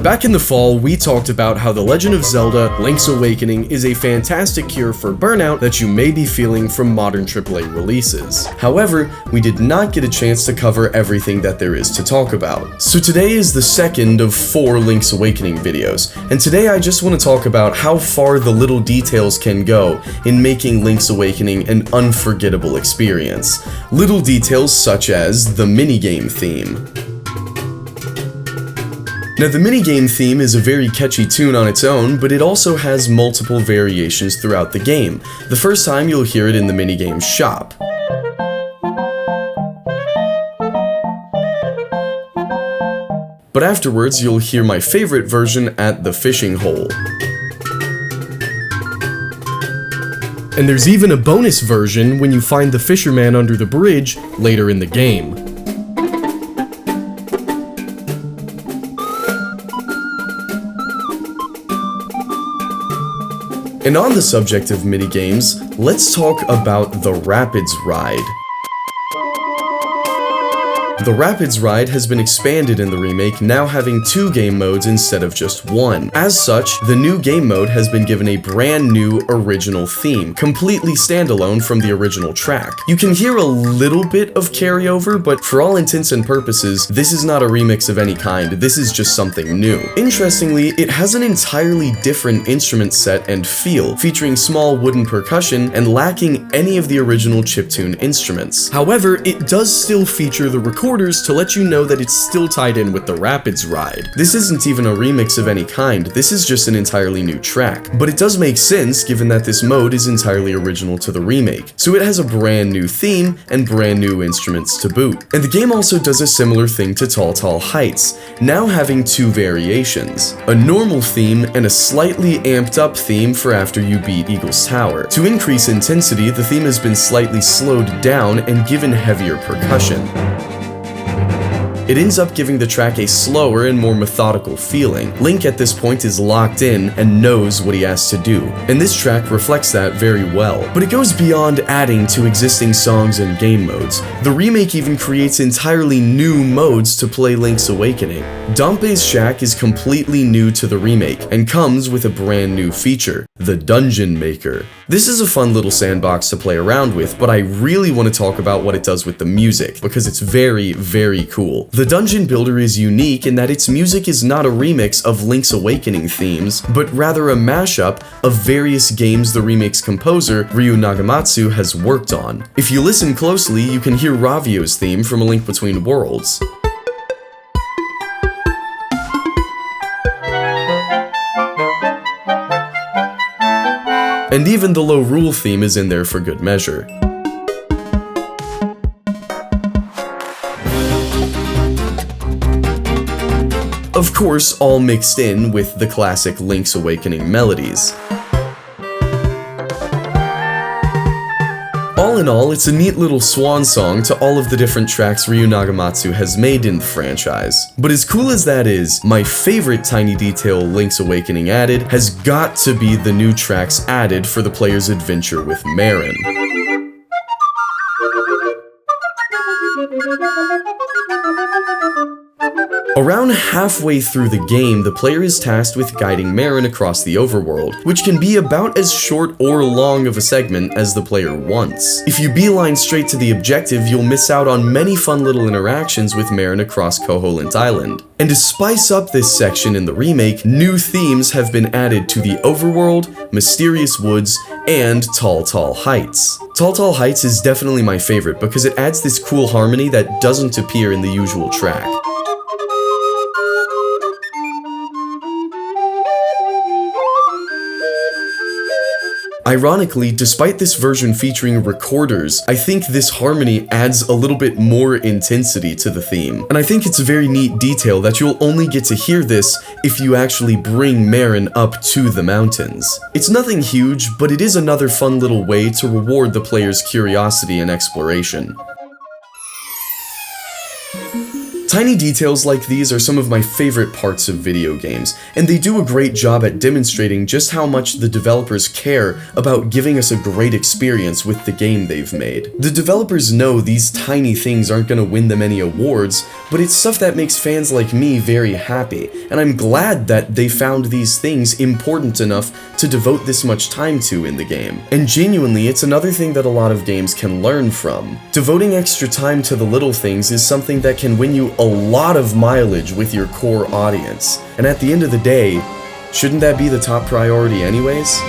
Back in the fall, we talked about how The Legend of Zelda Link's Awakening is a fantastic cure for burnout that you may be feeling from modern AAA releases. However, we did not get a chance to cover everything that there is to talk about. So today is the second of 4 Link's Awakening videos, and today I just want to talk about how far the little details can go in making Link's Awakening an unforgettable experience. Little details such as the minigame theme. Now, the minigame theme is a very catchy tune on its own, but it also has multiple variations throughout the game. The first time you'll hear it in the minigame shop. But afterwards, you'll hear my favorite version at the fishing hole. And there's even a bonus version when you find the Fisherman under the bridge later in the game. And on the subject of minigames, let's talk about the Rapids Ride. The Rapids Ride has been expanded in the remake, now having 2 game modes instead of just 1. As such, the new game mode has been given a brand new original theme, completely standalone from the original track. You can hear a little bit of carryover, but for all intents and purposes, this is not a remix of any kind, this is just something new. Interestingly, it has an entirely different instrument set and feel, featuring small wooden percussion and lacking any of the original chiptune instruments. However, it does still feature the recorders to let you know that it's still tied in with the Rapids Ride. This isn't even a remix of any kind, this is just an entirely new track. But it does make sense given that this mode is entirely original to the remake, so it has a brand new theme and brand new instruments to boot. And the game also does a similar thing to Tall Heights, now having 2 variations. A normal theme and a slightly amped up theme for after you beat Eagle's Tower. To increase intensity, the theme has been slightly slowed down and given heavier percussion. It ends up giving the track a slower and more methodical feeling. Link at this point is locked in and knows what he has to do, and this track reflects that very well. But it goes beyond adding to existing songs and game modes. The remake even creates entirely new modes to play Link's Awakening. Dampe's Shack is completely new to the remake and comes with a brand new feature, the Dungeon Maker. This is a fun little sandbox to play around with, but I really want to talk about what it does with the music, because it's very, very cool. The Dungeon Builder is unique in that its music is not a remix of Link's Awakening themes, but rather a mashup of various games the remake's composer, Ryu Nagamatsu, has worked on. If you listen closely, you can hear Ravio's theme from A Link Between Worlds. And even the Lorule theme is in there for good measure. Of course, all mixed in with the classic Link's Awakening melodies. All in all, it's a neat little swan song to all of the different tracks Ryu Nagamatsu has made in the franchise. But as cool as that is, my favorite tiny detail Link's Awakening added has got to be the new tracks added for the player's adventure with Marin. Around halfway through the game, the player is tasked with guiding Marin across the overworld, which can be about as short or long of a segment as the player wants. If you beeline straight to the objective, you'll miss out on many fun little interactions with Marin across Koholint Island. And to spice up this section in the remake, new themes have been added to the overworld, Mysterious Woods, and Tall Heights. Tall Heights is definitely my favorite because it adds this cool harmony that doesn't appear in the usual track. Ironically, despite this version featuring recorders, I think this harmony adds a little bit more intensity to the theme. And I think it's a very neat detail that you'll only get to hear this if you actually bring Marin up to the mountains. It's nothing huge, but it is another fun little way to reward the player's curiosity and exploration. Tiny details like these are some of my favorite parts of video games, and they do a great job at demonstrating just how much the developers care about giving us a great experience with the game they've made. The developers know these tiny things aren't gonna win them any awards, but it's stuff that makes fans like me very happy, and I'm glad that they found these things important enough to devote this much time to in the game. And genuinely, it's another thing that a lot of games can learn from. Devoting extra time to the little things is something that can win you a lot of mileage with your core audience. And at the end of the day, shouldn't that be the top priority anyways?